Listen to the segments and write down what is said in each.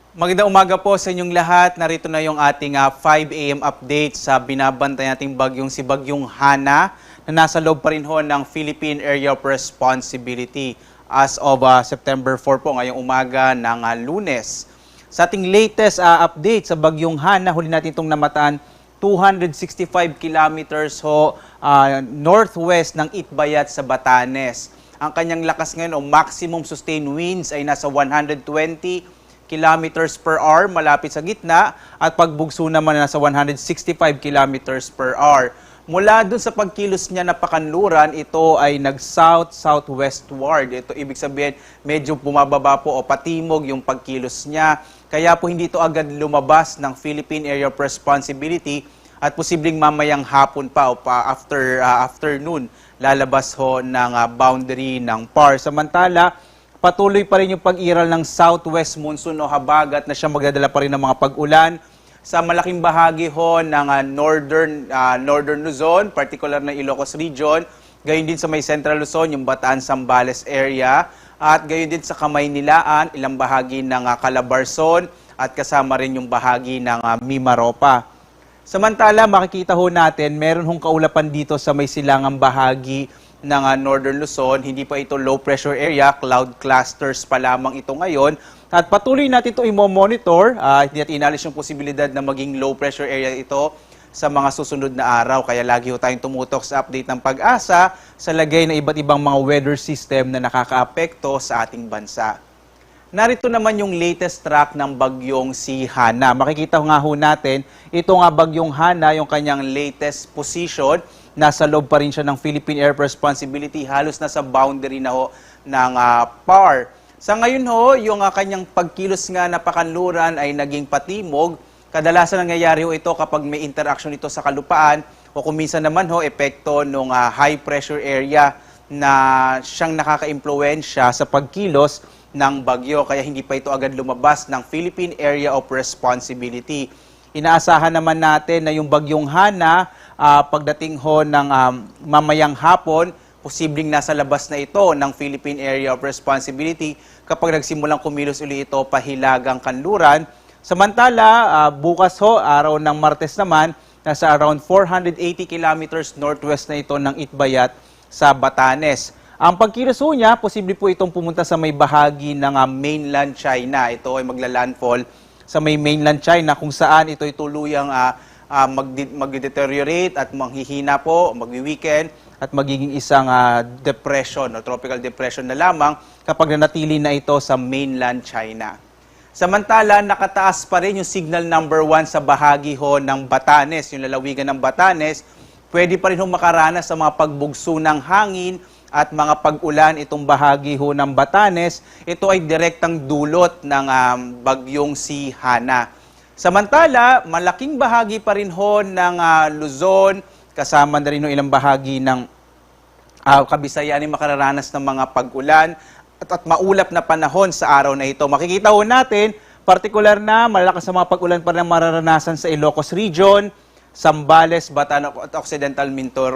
Magandang umaga po sa inyong lahat. Narito na yung ating 5 a.m. update sa binabantay nating Bagyong Hana na nasa loob pa rin ho ng Philippine Area of Responsibility as of September 4 po ngayong umaga ng Lunes. Sa ating latest update sa Bagyong Hana, huli natin itong namataan 265 kilometers ho northwest ng Itbayat sa Batanes. Ang kanyang lakas ngayon o maximum sustained winds ay nasa 120 kilometers per hour malapit sa gitna at pagbugso naman na nasa 165 kilometers per hour. Mula dun sa pagkilos niya na pakanluran, ito ay nag-south-southwestward. Ito ibig sabihin medyo bumababa po o patimog yung pagkilos niya. Kaya po hindi ito agad lumabas ng Philippine Area of Responsibility at posibleng mamayang hapon pa o afternoon lalabas ho ng boundary ng PAR. Samantala, patuloy pa rin yung pag-iral ng southwest monsoon o habagat na siya magdadala pa rin ng mga pag-ulan sa malaking bahagi ho ng northern Luzon, particular na Ilocos Region, gayon din sa may central Luzon, yung Bataan-Zambales area, at gayon din sa Kamaynilaan, ilang bahagi ng Calabarzon, at kasama rin yung bahagi ng Mimaropa. Samantala, makikita ho natin, meron hong kaulapan dito sa may silangang bahagi ng Northern Luzon. Hindi pa ito low pressure area, cloud clusters pa lamang ito ngayon. At patuloy natin ito i-monitor. Hindi natin inalis yung posibilidad na maging low pressure area ito sa mga susunod na araw. Kaya lagi ho tayong tumutok sa update ng Pag-asa sa lagay ng iba't ibang mga weather system na nakakaapekto sa ating bansa. Narito naman yung latest track ng bagyong si Hana. Makikita nga ho natin, ito nga bagyong Hana, yung kanyang latest position. Nasa loob pa rin siya ng Philippine Air Responsibility, halos nasa boundary na ho ng PAR. Sa ngayon ho, yung kanyang pagkilos nga na pakanluran ay naging patimog. Kadalasan nangyayari ho ito kapag may interaction ito sa kalupaan o kung minsan naman ho, epekto ng high pressure area na siyang nakaka-impluwensya sa pagkilos ng bagyo. Kaya hindi pa ito agad lumabas ng Philippine Area of Responsibility. Inaasahan naman natin na yung bagyong Hana, pagdating ho ng mamayang hapon, posibleng nasa labas na ito ng Philippine Area of Responsibility kapag nagsimulang kumilos uli ito pahilagang kanluran. Samantala, bukas ho, araw ng Martes naman, nasa around 480 kilometers northwest na ito ng Itbayat sa Batanes. Ang pagkilos ho niya, posible po itong pumunta sa may bahagi ng mainland China. Ito ay magla-landfall sa may mainland China kung saan ito ay tuluyang mag-deteriorate at manghihina po, magwi-weekend at magiging isang depression o tropical depression na lamang kapag nanatili na ito sa mainland China. Samantala, nakataas pa rin yung signal number 1 sa bahagi ho ng Batanes, yung lalawigan ng Batanes. Pwede pa rin ho makaranas sa mga pagbugso ng hangin at mga pag-ulan itong bahagi ho ng Batanes. Ito ay direktang dulot ng bagyong si Hana. Samantala, malaking bahagi pa rin ho ng Luzon, kasama na rin ho ilang bahagi ng Kabisayan ay makararanas ng mga pag-ulan at maulap na panahon sa araw na ito. Makikita ho natin, partikular na malalakas na mga pag-ulan pa rin mararanasan sa Ilocos Region, Zambales, Bataan at Occidental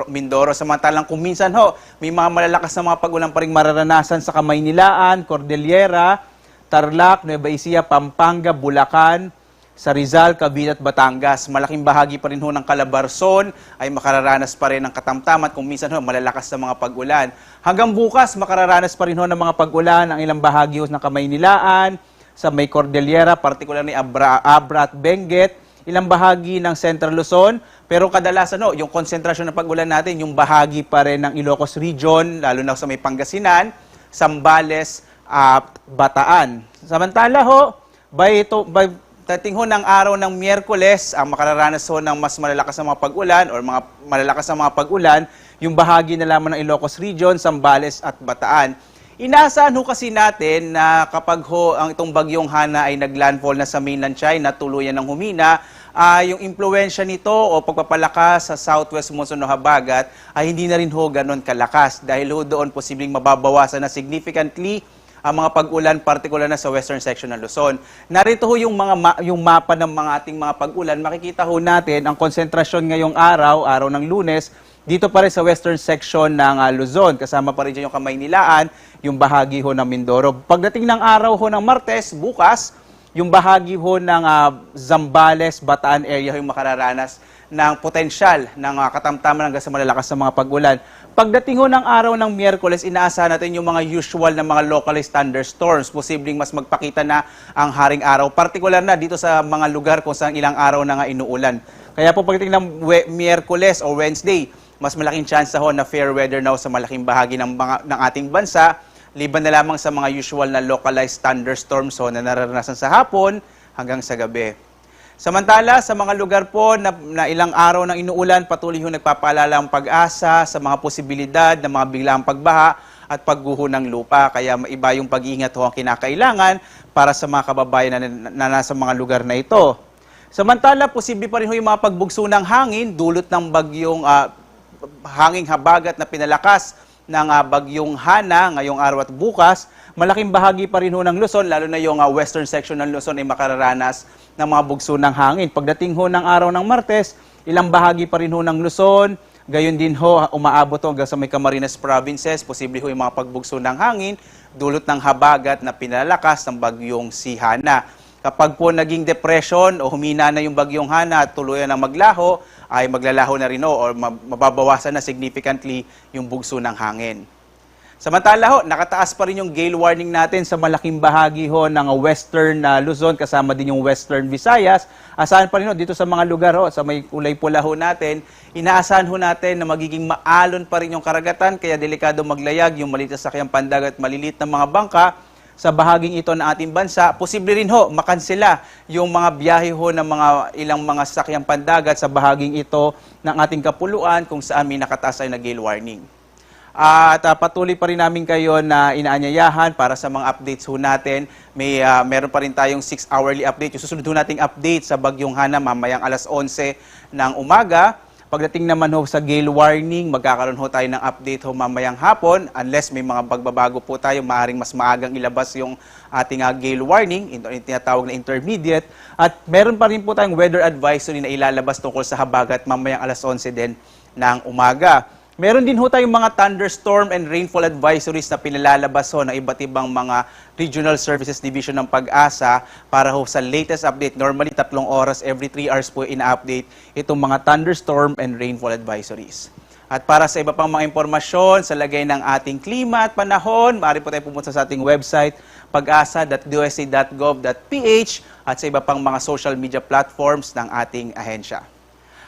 Mindoro. Samantalang kung minsan ho, may mga malalakas na mga pag-ulan pa rin mararanasan sa Kamaynilaan, Cordillera, Tarlac, Nueva Ecija, Pampanga, Bulacan, sa Rizal, Cavite at Batangas. Malaking bahagi pa rin ho ng Calabarzon ay makararanas pa rin ng katamtaman kung minsan ho malalakas na mga pag-ulan. Hanggang bukas, makararanas pa rin ho ng mga pag-ulan ang ilang bahagi ho ng Kamaynilaan, sa may Cordillera, partikular ni Abra at Benguet, ilang bahagi ng Central Luzon, pero kadalasan no, yung konsentrasyon ng pag-ulan natin, yung bahagi pa rin ng Ilocos Region, lalo na sa may Pangasinan, Zambales, Bataan. Samantala ho, dating ho ng araw ng Miyerkules, ang makararanas ho ng mas malalakas na mga pag-ulan or mga malalakas na mga pag-ulan, yung bahagi na lamang ng Ilocos Region, Zambales at Bataan. Inaasahan ho kasi natin na kapag ho ang itong bagyong Hana ay naglandfall na sa mainland China, tuluyan ng humina, yung impluensya nito o pagpapalakas sa southwest monsoon o habagat ay hindi na rin ho ganon kalakas dahil ho doon posibleng mababawasan na significantly ang mga pag-ulan, partikular na sa western section ng Luzon. Narito ho yung mapa ng mga ating mga pag-ulan. Makikita ho natin ang konsentrasyon ngayong araw ng Lunes, dito pa rin sa western section ng Luzon. Kasama pa rin dyan yung Kamaynilaan, yung bahagi ho ng Mindoro. Pagdating ng araw ho ng Martes, bukas, yung bahagi ho ng Zambales, Bataan area yung makararanas ng potensyal ng katamtaman hanggang sa malalakas na mga pag-ulan. Pagdating ho ng araw ng Miyerkules, inaasahan natin yung mga usual na mga localized thunderstorms. Posibleng mas magpakita na ang haring araw, partikular na dito sa mga lugar kung saan ilang araw na nga inuulan. Kaya po pagdating ng Miyerkules o Wednesday, mas malaking chance ho na fair weather na ho sa malaking bahagi ng ating bansa, liban na lamang sa mga usual na localized thunderstorms na nararanasan sa hapon hanggang sa gabi. Samantala, sa mga lugar po na ilang araw nang inuulan, patuloy ho nagpapaalala ang pag-asa sa mga posibilidad ng mga biglaang pagbaha at pagguho ng lupa. Kaya iba yung pag-iingat ho ang kinakailangan para sa mga kababayan na nasa mga lugar na ito. Samantala, posible pa rin ho yung mga pagbugso ng hangin dulot ng bagyong hanging habagat na pinalakas ng bagyong Hana ngayong araw at bukas. Malaking bahagi pa rin ho ng Luzon, lalo na yung western section ng Luzon ay makararanas ng mga bugso ng hangin. Pagdating ho ng araw ng Martes, ilang bahagi pa rin ho ng Luzon, gayon din ho umaabot ho hanggang sa may Camarines provinces, posible ho yung mga pagbugso ng hangin, dulot ng habagat na pinalakas ng bagyong si Hana. Kapag po naging depression o humina na yung bagyong Hana at tuluyan na maglaho, ay maglalaho na rin ho o mababawasan na significantly yung bugso ng hangin. Samantala ho, nakataas pa rin yung gale warning natin sa malaking bahagi ho ng western Luzon, kasama din yung western Visayas. Asahan pa rin ho dito sa mga lugar ho, sa may kulay pula ho natin, inaasahan ho natin na magiging maalon pa rin yung karagatan, kaya delikado maglayag yung maliit na sakyang pandagat at maliliit na mga bangka sa bahaging ito ng ating bansa. Posible rin ho makansela yung mga biyahe ho ng mga ilang mga sakyang pandagat sa bahaging ito ng ating kapuluan kung saan may nakataas ay na gale warning. At patuloy pa rin namin kayo na inaanyayahan para sa mga updates ho natin. Meron pa rin tayong 6 hourly update. Yung susunod ho nating update sa bagyong Hana mamayang alas 11 ng umaga. Pagdating naman ho sa gale warning, magkakaroon ho tayo ng update ho mamayang hapon. Unless may mga pagbabago po tayo, maaaring mas maagang ilabas yung ating gale warning, yung tinatawag na intermediate. At meron pa rin po tayong weather advisory na ilalabas tungkol sa habagat mamayang alas 11 din ng umaga. Meron din ho tayong mga thunderstorm and rainfall advisories na pinalalabas ho ng iba't ibang mga Regional Services Division ng Pag-asa para ho sa latest update. Normally, 3 oras, every 3 hours po ina-update itong mga thunderstorm and rainfall advisories. At para sa iba pang mga impormasyon sa lagay ng ating klima at panahon, maaari po tayo pumunta sa ating website, pag-asa.dosa.gov.ph at sa iba pang mga social media platforms ng ating ahensya.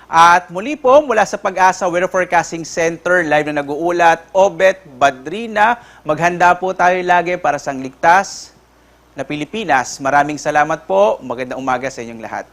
At muli po, mula sa Pag-asa Weather Forecasting Center, live na nag-uulat, Obet Badrina, maghanda po tayo lagi para sa ligtas na Pilipinas. Maraming salamat po. Magandang umaga sa inyong lahat.